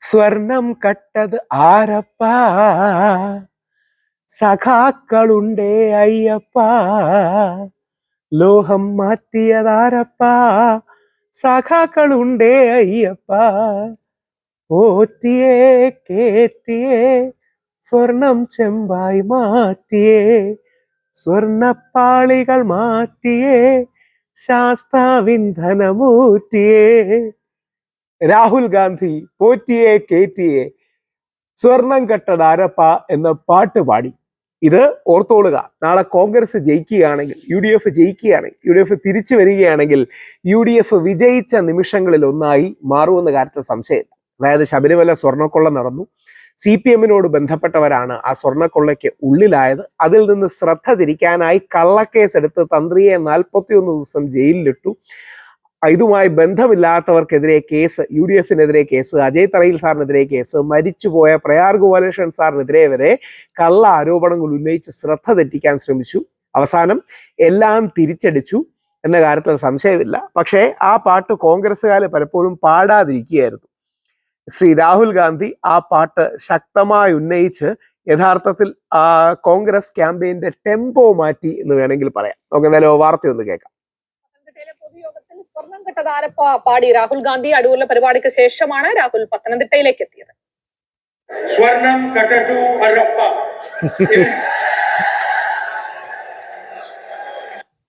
സ്വർണം കട്ടത് ആരപ്പാ, സഖാക്കളുണ്ടേ അയ്യപ്പാ. ലോഹം മാറ്റിയതാരപ്പാ, സഖാക്കളുണ്ടേ അയ്യപ്പാ. പോറ്റിയേ കേറ്റിയേ സ്വർണം ചെമ്പായി മാറ്റിയേ, സ്വർണപ്പാളികൾ മാറ്റിയേ, ശാസ്താവിൻ ധനമൂറ്റിയേ. രാഹുൽ ഗാന്ധി പോറ്റിയെ കേറ്റിയെ സ്വർണം കട്ടതാരപ്പ എന്ന പാട്ട് പാടി. ഇത് ഓർത്തോളുക. നാളെ കോൺഗ്രസ് ജയിക്കുകയാണെങ്കിൽ, UDF ജയിക്കുകയാണെങ്കിൽ, UDF തിരിച്ചു വരികയാണെങ്കിൽ UDF വിജയിച്ച നിമിഷങ്ങളിൽ ഒന്നായി മാറുമെന്ന കാര്യത്തിൽ സംശയം. അതായത് ശബരിമല സ്വർണ്ണക്കൊള്ള നടന്നു, CPM-നോട് ബന്ധപ്പെട്ടവരാണ് ആ സ്വർണ്ണക്കൊള്ളയ്ക്ക് ഉള്ളിലായത്. അതിൽ നിന്ന് ശ്രദ്ധ തിരിക്കാനായി കള്ളക്കേസ് എടുത്ത് തന്ത്രിയെ 41 ദിവസം ജയിലിലിട്ടു. ഇതുമായി ബന്ധമില്ലാത്തവർക്കെതിരെ കേസ്, UDF-നെതിരെ കേസ്, അജയ് തറയിൽ സാറിനെതിരെ കേസ്, മരിച്ചുപോയ പ്രയാർ ഗോപാലകൃഷ്ണൻ സാറിനെതിരെ വരെ കള്ള ആരോപണങ്ങൾ ഉന്നയിച്ച് ശ്രദ്ധ തെറ്റിക്കാൻ ശ്രമിച്ചു. അവസാനം എല്ലാം തിരിച്ചടിച്ചു എന്ന കാര്യത്തിൽ സംശയമില്ല. പക്ഷേ ആ പാട്ട് കോൺഗ്രസ്സുകാർ പലപ്പോഴും പാടാതിരിക്കുകയായിരുന്നു. ശ്രീ രാഹുൽ ഗാന്ധി ആ പാട്ട് ശക്തമായി ഉന്നയിച്ച് യഥാർത്ഥത്തിൽ കോൺഗ്രസ് ക്യാമ്പയിന്റെ ടെമ്പോ മാറ്റി എന്ന് വേണമെങ്കിൽ പറയാം. നമുക്ക് എന്തായാലും വാർത്തയൊന്ന് കേൾക്കാം. സ്വർണം കെട്ടതാരപ്പ പാടി രാഹുൽ ഗാന്ധി അടൂരിലെ പരിപാടിക്ക് ശേഷമാണ് രാഹുൽ പത്തനംതിട്ടയിലേക്ക് എത്തിയത്. സ്വർണം കട്ടു അരപ്പ.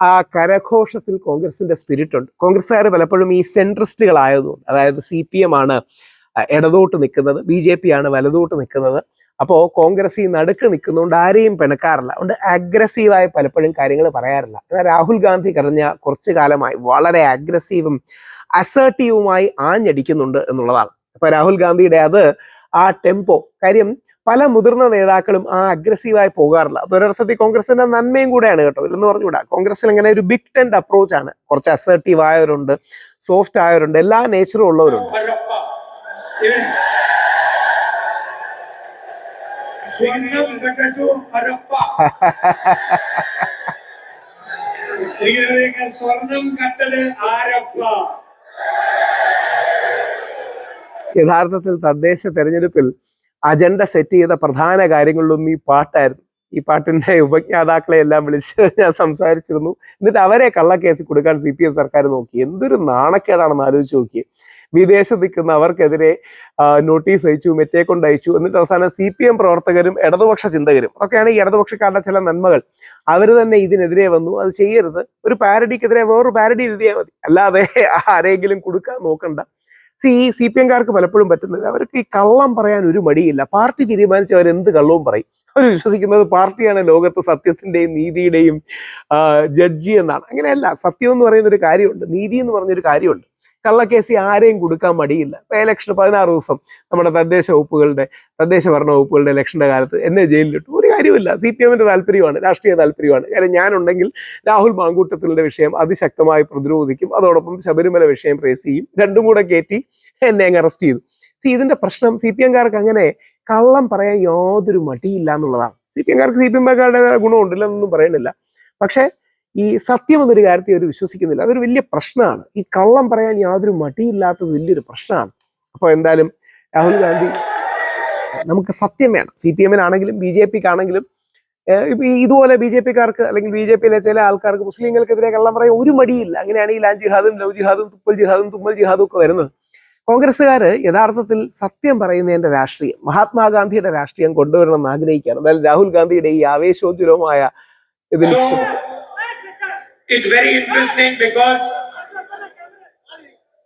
ആ കരഘോഷത്തിൽ കോൺഗ്രസിന്റെ സ്പിരിറ്റ് ഉണ്ട്. കോൺഗ്രസ്സുകാർ പലപ്പോഴും ഈ സെൻട്രിസ്റ്റുകളായതുകൊണ്ട്, അതായത് CPM ആണ് ഇടതോട്ട് നിൽക്കുന്നത്, BJP ആണ് വലതോട്ട് നിൽക്കുന്നത്. അപ്പോൾ കോൺഗ്രസ് ഈ നടുക്ക് നിൽക്കുന്നതുകൊണ്ട് ആരെയും പിണക്കാറില്ല. അതുകൊണ്ട് അഗ്രസീവായി പലപ്പോഴും കാര്യങ്ങൾ പറയാറില്ല. എന്നാൽ രാഹുൽ ഗാന്ധി കഴിഞ്ഞ കുറച്ചു കാലമായി വളരെ അഗ്രസീവും അസേർട്ടീവുമായി ആഞ്ഞടിക്കുന്നുണ്ട് എന്നുള്ളതാണ്. അപ്പൊ രാഹുൽ ഗാന്ധിയുടെ ആ ടെമ്പോ കാര്യം പല മുതിർന്ന നേതാക്കളും ആ അഗ്രസീവായി പോകാറില്ല. അതൊരർത്ഥത്തിൽ കോൺഗ്രസിന്റെ നന്മയും കൂടെയാണ് കേട്ടോ, ഇല്ലെന്ന് പറഞ്ഞുകൂടാ. കോൺഗ്രസിൽ ഇങ്ങനെ ഒരു ബിഗ് ടെൻഡ് അപ്രോച്ച് ആണ്. കുറച്ച് അസേർട്ടീവ് ആയവരുണ്ട്, സോഫ്റ്റ് ആയവരുണ്ട്, എല്ലാ നേച്ചറും ഉള്ളവരുണ്ട്. യഥാർത്ഥത്തിൽ തദ്ദേശ തെരഞ്ഞെടുപ്പിൽ അജണ്ട സെറ്റ് ചെയ്ത പ്രധാന കാര്യങ്ങളിലൊന്നും ഈ പാട്ടായിരുന്നു. ഈ പാട്ടിന്റെ ഉപജ്ഞാതാക്കളെ എല്ലാം വിളിച്ച് ഞാൻ സംസാരിച്ചിരുന്നു. എന്നിട്ട് അവരെ കള്ളക്കേസ് കൊടുക്കാൻ CPM സർക്കാർ നോക്കി. എന്തൊരു നാണക്കേടാണെന്ന് ആലോചിച്ച് നോക്കിയേ. വിദേശത്ത് നിൽക്കുന്ന അവർക്കെതിരെ നോട്ടീസ് അയച്ചു, മെറ്റേ കൊണ്ട് അയച്ചു. എന്നിട്ട് അവസാനം CPM പ്രവർത്തകരും ഇടതുപക്ഷ ചിന്തകരും, അതൊക്കെയാണ് ഈ ഇടതുപക്ഷക്കാരുടെ ചില നന്മകൾ, അവർ തന്നെ ഇതിനെതിരെ വന്നു. അത് ചെയ്യരുത്, ഒരു പാരഡിക്കെതിരെ വേറൊരു പാരഡി എഴുതിയാൽ മതി, അല്ലാതെ ആരെങ്കിലും കൊടുക്കാൻ നോക്കണ്ട. ഈ CPM-കാർക്ക് പലപ്പോഴും പറ്റുന്നത്, അവർക്ക് ഈ കള്ളം പറയാൻ ഒരു മടിയില്ല. പാർട്ടി തീരുമാനിച്ച് അവരെന്ത് കള്ളവും പറയും. അവർ വിശ്വസിക്കുന്നത് പാർട്ടിയാണ് ലോകത്ത് സത്യത്തിന്റെയും നീതിയുടെയും ജഡ്ജി എന്നാണ്. അങ്ങനെയല്ല. സത്യം എന്ന് പറയുന്ന ഒരു കാര്യമുണ്ട്, നീതി എന്ന് പറഞ്ഞൊരു കാര്യമുണ്ട്. കള്ളക്കേസി ആരെയും കൊടുക്കാൻ മടിയില്ല. ഇപ്പൊ ഇലക്ഷന് 16 ദിവസം നമ്മുടെ തദ്ദേശ ഭരണ വകുപ്പുകളുടെ ഇലക്ഷന്റെ കാലത്ത് എന്നെ ജയിലിലിട്ടു. ഒരു കാര്യമില്ല. CPM-ന്റെ താല്പര്യമാണ്, രാഷ്ട്രീയ താല്പര്യമാണ്. കാര്യം ഞാൻ ഉണ്ടെങ്കിൽ രാഹുൽ മാങ്കൂട്ടത്തിലെ വിഷയം അതിശക്തമായി പ്രതിരോധിക്കും, അതോടൊപ്പം ശബരിമല വിഷയം പ്രേസ് ചെയ്യും, രണ്ടും കൂടെ കയറ്റി എന്നെ അങ്ങ് അറസ്റ്റ് ചെയ്തു. ഇതിന്റെ പ്രശ്നം CPM-കാർക്ക് അങ്ങനെ കള്ളം പറയാൻ യാതൊരു മടിയില്ല എന്നുള്ളതാണ്. CPM-കാർക്ക് CPM-കാരുടെ ഗുണമുണ്ടില്ലെന്നൊന്നും പറയുന്നില്ല. പക്ഷെ ഈ സത്യം എന്നൊരു കാര്യത്തെ അവർ വിശ്വസിക്കുന്നില്ല. അതൊരു വലിയ പ്രശ്നമാണ്. ഈ കള്ളം പറയാൻ യാതൊരു മടിയില്ലാത്തത് വലിയൊരു പ്രശ്നമാണ്. അപ്പോൾ എന്തായാലും രാഹുൽ ഗാന്ധി, നമുക്ക് സത്യം വേണം. CPM-നാണെങ്കിലും BJP-ക്കാണെങ്കിലും ഇതുപോലെ BJP-കാർക്ക് അല്ലെങ്കിൽ BJP-യിലെ ചില ആൾക്കാർക്ക് മുസ്ലിങ്ങൾക്കെതിരെ കള്ളം പറയാൻ ഒരു മടിയില്ല. അങ്ങനെയാണ് ഈ ലാൻ ജിഹാദും, ലവ് ജിഹാദും, തുമ്മൽ ജിഹാദും ഒക്കെ വരുന്നത്. കോൺഗ്രസ്സുകാർ യഥാർത്ഥത്തിൽ സത്യം പറയുന്നതിന്റെ രാഷ്ട്രീയം, മഹാത്മാഗാന്ധിയുടെ രാഷ്ട്രീയം കൊണ്ടുവരണമെന്ന് ആഗ്രഹിക്കുകയാണ്. എന്തായാലും രാഹുൽ ഗാന്ധിയുടെ ഈ ആവേശോജ്വലമായ ഇതിൽ ഇഷ്ടപ്പെട്ടു. It's very interesting because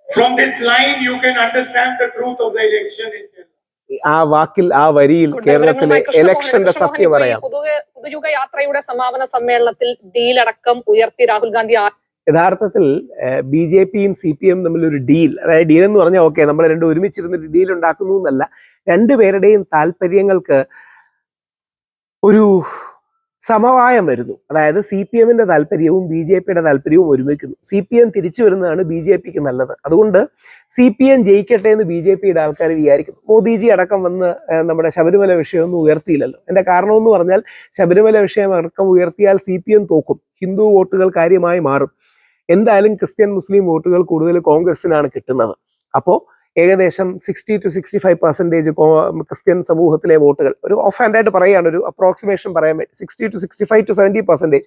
from this line you can understand the truth of the election in Kerala. ആ വാക്കിൽ, ആ വരിയിൽ കേരളത്തിലെ ഇലക്ഷന്റെ സത്യം പറയാം. പുതുയുഗ യാത്രയുടെ സമാപന സമ്മേളനത്തിൽ ഡീലടക്കം ഉയർത്തി രാഹുൽ ഗാന്ധി. യഥാർത്ഥത്തിൽ BJP-യും CPM തമ്മിൽ ഒരു ഡീൽ, അതായത് ഡീൽ എന്ന് പറഞ്ഞാൽ ഓക്കെ നമ്മൾ രണ്ടും ഒരുമിച്ചിരുന്നിട്ട് ഡീൽ ഉണ്ടാക്കുന്നു എന്നല്ല, രണ്ടുപേരുടെയും താല്പര്യങ്ങൾക്ക് ഒരു സമവായം വരുന്നു. അതായത് CPM-ന്റെ താല്പര്യവും BJP-യുടെ താല്പര്യവും ഒരുമിക്കുന്നു. CPM തിരിച്ചു വരുന്നതാണ് BJP-ക്ക് നല്ലത്. അതുകൊണ്ട് CPM ജയിക്കട്ടെ എന്ന് BJP-യുടെ ആൾക്കാർ വിചാരിക്കുന്നു. മോദിജി അടക്കം വന്ന് നമ്മുടെ ശബരിമല വിഷയമൊന്നും ഉയർത്തിയില്ലല്ലോ. എൻ്റെ കാരണമെന്ന് പറഞ്ഞാൽ ശബരിമല വിഷയം അടക്കം ഉയർത്തിയാൽ CPM തോക്കും, ഹിന്ദു വോട്ടുകൾ കാര്യമായി മാറും. എന്തായാലും ക്രിസ്ത്യൻ മുസ്ലിം വോട്ടുകൾ കൂടുതൽ കോൺഗ്രസിനാണ് കിട്ടുന്നത്. അപ്പോൾ ഏകദേശം 60-65% ക്രിസ്ത്യൻ സമൂഹത്തിലെ വോട്ടുകൾ, ഒരു ഓഫ് ഹാൻഡ് ആയിട്ട് പറയുകയാണ്, ഒരു അപ്രോക്സിമേഷൻ പറയാൻ വേണ്ടി, 60-65-70%,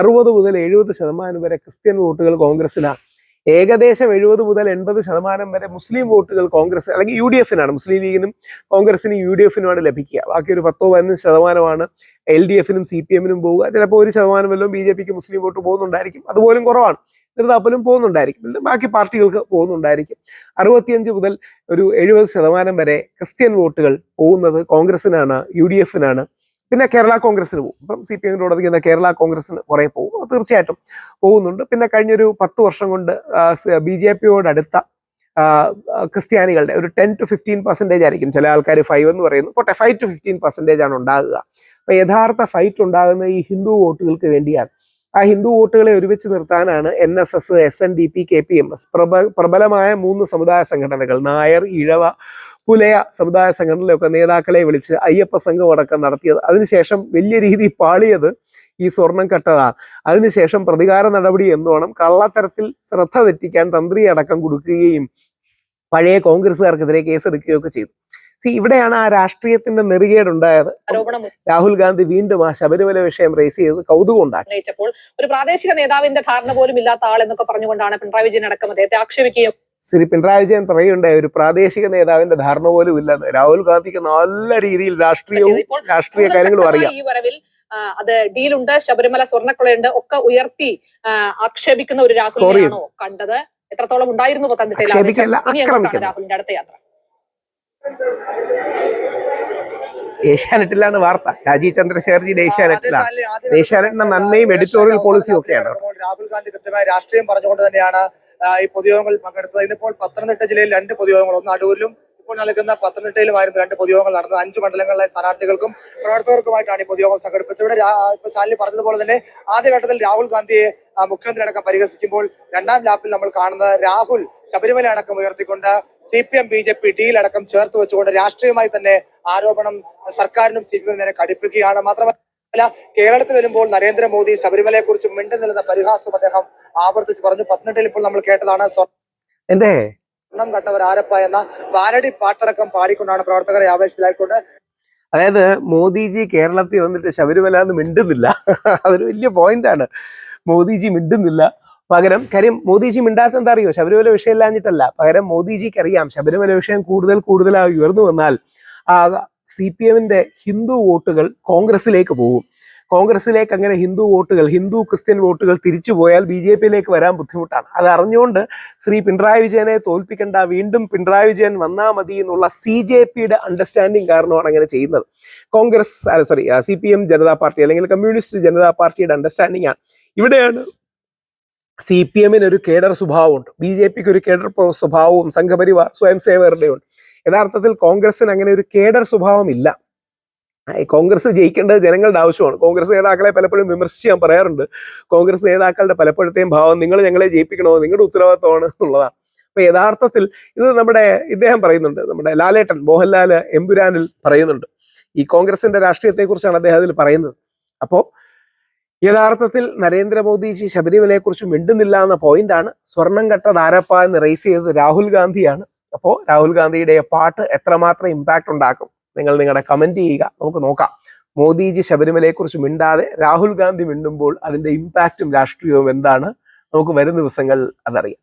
60 മുതൽ 70% വരെ ക്രിസ്ത്യൻ വോട്ടുകൾ കോൺഗ്രസിനാണ്. ഏകദേശം 70 മുതൽ 80% വരെ മുസ്ലിം വോട്ടുകൾ കോൺഗ്രസ് അല്ലെങ്കിൽ UDF-നാണ്. മുസ്ലിം ലീഗിനും കോൺഗ്രസിനും UDF-നുമാണ് ലഭിക്കുക. ബാക്കി ഒരു 10-15% LDF-നും CPM-നും പോവുക. ചിലപ്പോൾ 1% വല്ലതും BJP-ക്ക് മുസ്ലിം വോട്ട് പോകുന്നുണ്ടായിരിക്കും, അതുപോലും കുറവാണ്. നിർത്താപ്പലും പോകുന്നുണ്ടായിരിക്കും, ബാക്കി പാർട്ടികൾക്ക് പോകുന്നുണ്ടായിരിക്കും. 65 മുതൽ ഒരു 70% വരെ ക്രിസ്ത്യൻ വോട്ടുകൾ പോകുന്നത് കോൺഗ്രസിനാണ്, UDF-നാണ്. പിന്നെ കേരള കോൺഗ്രസിന് പോകും. ഇപ്പം CPM-നോടൊതുക്കുന്ന കേരള കോൺഗ്രസിന് കുറേ പോകും, തീർച്ചയായിട്ടും പോകുന്നുണ്ട്. പിന്നെ കഴിഞ്ഞൊരു 10 വർഷം കൊണ്ട് BJP-യോടടുത്ത ക്രിസ്ത്യാനികളുടെ ഒരു 10-15% ആയിരിക്കും. ചില ആൾക്കാർ 5 എന്ന് പറയുന്നു, പോട്ടെ, 5-15% ആണ് ഉണ്ടാകുക. അപ്പൊ യഥാർത്ഥ ഫൈറ്റ് ഉണ്ടാകുന്ന ഈ ഹിന്ദു വോട്ടുകൾക്ക് വേണ്ടിയാണ്. ആ ഹിന്ദു വോട്ടുകളെ ഒരുമിച്ച് നിർത്താനാണ് NSS, SNDP, KPMS, പ്രബലമായ 3 സമുദായ സംഘടനകൾ, നായർ, ഇഴവ, പുലയ സമുദായ സംഘടനയിലൊക്കെ നേതാക്കളെ വിളിച്ച് അയ്യപ്പ സംഘം അടക്കം നടത്തിയത്. അതിനുശേഷം വലിയ രീതിയിൽ പാളിയത് ഈ സ്വർണം കട്ടതാണ്. അതിനുശേഷം പ്രതികാര നടപടി എന്നോണം കള്ളത്തരത്തിൽ ശ്രദ്ധ തെറ്റിക്കാൻ തന്ത്രി അടക്കം കൊടുക്കുകയും പഴയ കോൺഗ്രസ്സുകാർക്കെതിരെ കേസെടുക്കുകയൊക്കെ ചെയ്തു. ഇവിടെയാണ് ആ രാഷ്ട്രീയത്തിന്റെ നെറുകേടുണ്ടായത്. രാഹുൽ ഗാന്ധി വീണ്ടും ആ ശബരിമല വിഷയം റേസ് ചെയ്ത് കൗതുകം ഉണ്ടാക്കി. ഒരു പ്രാദേശിക നേതാവിന്റെ ധാരണ പോലും ഇല്ലാത്ത ആൾ എന്നൊക്കെ പറഞ്ഞുകൊണ്ടാണ് പിണറായി വിജയൻ അടക്കം അദ്ദേഹത്തെ ആക്ഷേപിക്കുകയും. ശ്രീ പിണറായി വിജയൻ പറയുണ്ടായ ഒരു പ്രാദേശിക നേതാവിന്റെ ധാരണ പോലും ഇല്ലെന്ന്. രാഹുൽ ഗാന്ധിക്ക് നല്ല രീതിയിൽ രാഷ്ട്രീയ കാര്യങ്ങളും അറിയാം. ഈ വരവിൽ അത് ഡീലുണ്ട്, ശബരിമല സ്വർണ്ണക്കൊളയുണ്ട് ഒക്കെ ഉയർത്തി ആക്ഷേപിക്കുന്ന ഒരു രാഹുലിനെയാണോ കണ്ടത്? എത്രത്തോളം ഉണ്ടായിരുന്നു രാഹുലിന്റെ അടുത്ത യാത്ര? ഏഷ്യാനെറ്റിലാണ് വാർത്ത. രാജീവ് ചന്ദ്രശേഖർജിയുടെ ഏഷ്യാനെറ്റിലാണ്. ഏഷ്യാനെറ്റിന്റെ നന്മയും എഡിറ്റോറിയൽ പോളിസിയും ഒക്കെയാണ്. രാഹുൽ ഗാന്ധി കൃത്യമായ രാഷ്ട്രീയം പറഞ്ഞുകൊണ്ട് തന്നെയാണ് ഈ പൊതുയോഗങ്ങൾ പങ്കെടുത്തത്. ഇന്നിപ്പോൾ പത്തനംതിട്ട ജില്ലയിൽ 2 പൊതുയോഗങ്ങൾ, ഒന്ന് അടൂരിലും ഇപ്പോൾ നൽകുന്ന പത്തനംതിട്ടയിലുമായിരുന്നു 2 പൊതുയോഗങ്ങൾ നടന്നത്. 5 മണ്ഡലങ്ങളിലെ സ്ഥാനാർത്ഥികൾക്കും പ്രവർത്തകർക്കുമായിട്ടാണ് ഈ പൊതുയോഗം സംഘടിപ്പിച്ചത്. ഇവിടെ ഇപ്പൊ ശാലിനി പറഞ്ഞതുപോലെ തന്നെ ആദ്യഘട്ടത്തിൽ രാഹുൽ ഗാന്ധിയെ മുഖ്യമന്ത്രി അടക്കം പരിഹസിക്കുമ്പോൾ, 2ാം ലാപ്പിൽ നമ്മൾ കാണുന്നത് രാഹുൽ ശബരിമല അടക്കം ഉയർത്തിക്കൊണ്ട് CPM BJP ഡീൽ അടക്കം ചേർത്ത് വെച്ചുകൊണ്ട് രാഷ്ട്രീയമായി തന്നെ ആരോപണം സർക്കാരിനും CPM നേരെ കടുപ്പിക്കുകയാണ്. മാത്രമല്ല, കേരളത്തിൽ വരുമ്പോൾ നരേന്ദ്രമോദി ശബരിമലയെ കുറിച്ച് മിണ്ടുന്നില്ലെന്ന പരിഹാസവും അദ്ദേഹം ആവർത്തിച്ച് പറഞ്ഞു. പത്തനംതിട്ടയിൽ ഇപ്പോൾ നമ്മൾ കേട്ടതാണ് സ്വർണം കട്ടവർ ആരപ്പ എന്ന വാരടി പാട്ടടക്കം പാടിക്കൊണ്ടാണ് പ്രവർത്തകരെ ആവേശത്തിലായിക്കൊണ്ട്. അതായത് മോദിജി കേരളത്തിൽ വന്നിട്ട് ശബരിമല എന്ന് മിണ്ടുന്നില്ല. അതൊരു വലിയ പോയിന്റാണ്. മോദിജി മിണ്ടുന്നില്ല. പകരം കാര്യം മോദിജി മിണ്ടാത്ത എന്താ അറിയോ? ശബരിമല വിഷയം ഇല്ലാഞ്ഞിട്ടല്ല, പകരം മോദിജിക്ക് അറിയാം ശബരിമല വിഷയം കൂടുതലായി ഉയർന്നു വന്നാൽ CPM-ന്റെ ഹിന്ദു വോട്ടുകൾ കോൺഗ്രസിലേക്ക് പോകും. കോൺഗ്രസിലേക്ക് അങ്ങനെ ഹിന്ദു ക്രിസ്ത്യൻ വോട്ടുകൾ തിരിച്ചു പോയാൽ BJP-യിലേക്ക് വരാൻ ബുദ്ധിമുട്ടാണ്. അത് അറിഞ്ഞുകൊണ്ട് ശ്രീ പിണറായി വിജയനെ തോൽപ്പിക്കേണ്ട, വീണ്ടും പിണറായി വിജയൻ വന്നാൽ മതി എന്നുള്ള CJP-യുടെ അണ്ടർസ്റ്റാൻഡിങ് കാരണമാണ് അങ്ങനെ ചെയ്യുന്നത്. CPM ജനതാ പാർട്ടി അല്ലെങ്കിൽ കമ്മ്യൂണിസ്റ്റ് ജനതാ പാർട്ടിയുടെ അണ്ടർസ്റ്റാൻഡിങ് ആണ്. ഇവിടെയാണ് CPM-ന് ഒരു കേഡർ സ്വഭാവമുണ്ട്, BJP-ക്ക് ഒരു കേഡർ സ്വഭാവവും സംഘപരിവാർ സ്വയം സേവകരുടെ ഉണ്ട്. യഥാർത്ഥത്തിൽ കോൺഗ്രസിന് അങ്ങനെ ഒരു കേഡർ സ്വഭാവം ഇല്ല. കോൺഗ്രസ് ജയിക്കേണ്ടത് ജനങ്ങളുടെ ആവശ്യമാണ്. കോൺഗ്രസ് നേതാക്കളെ പലപ്പോഴും വിമർശിച്ച് ഞാൻ പറയാറുണ്ട്. കോൺഗ്രസ് നേതാക്കളുടെ പലപ്പോഴത്തെയും ഭാവം നിങ്ങൾ ഞങ്ങളെ ജയിപ്പിക്കണോ, നിങ്ങളുടെ ഉത്തരവാദിത്തമാണ് എന്നുള്ളതാണ്. അപ്പൊ യഥാർത്ഥത്തിൽ ഇത് ഇദ്ദേഹം പറയുന്നുണ്ട്, നമ്മുടെ ലാലേട്ടൻ മോഹൻലാൽ എമ്പുരാനിൽ പറയുന്നുണ്ട്. ഈ കോൺഗ്രസിന്റെ രാഷ്ട്രീയത്തെക്കുറിച്ചാണ് അദ്ദേഹം അതിൽ പറയുന്നത്. അപ്പോൾ യഥാർത്ഥത്തിൽ നരേന്ദ്രമോദിജി ശബരിമലയെ കുറിച്ച് മിണ്ടുന്നില്ല എന്ന പോയിന്റാണ്. സ്വർണം കട്ട ധാരപ്പ എന്ന് റേസ് ചെയ്തത് രാഹുൽ ഗാന്ധിയാണ്. അപ്പോൾ രാഹുൽ ഗാന്ധിയുടെ പാട്ട് എത്രമാത്രം ഇമ്പാക്ട് ഉണ്ടാക്കും? നിങ്ങൾ നിങ്ങളുടെ കമന്റ് ചെയ്യുക, നമുക്ക് നോക്കാം. മോദിജി ശബരിമലയെ കുറിച്ച് മിണ്ടാതെ രാഹുൽ ഗാന്ധി മിണ്ടുമ്പോൾ അതിന്റെ ഇമ്പാക്റ്റും രാഷ്ട്രീയവും എന്താണ്? നമുക്ക് വരും ദിവസങ്ങൾ അതറിയാം.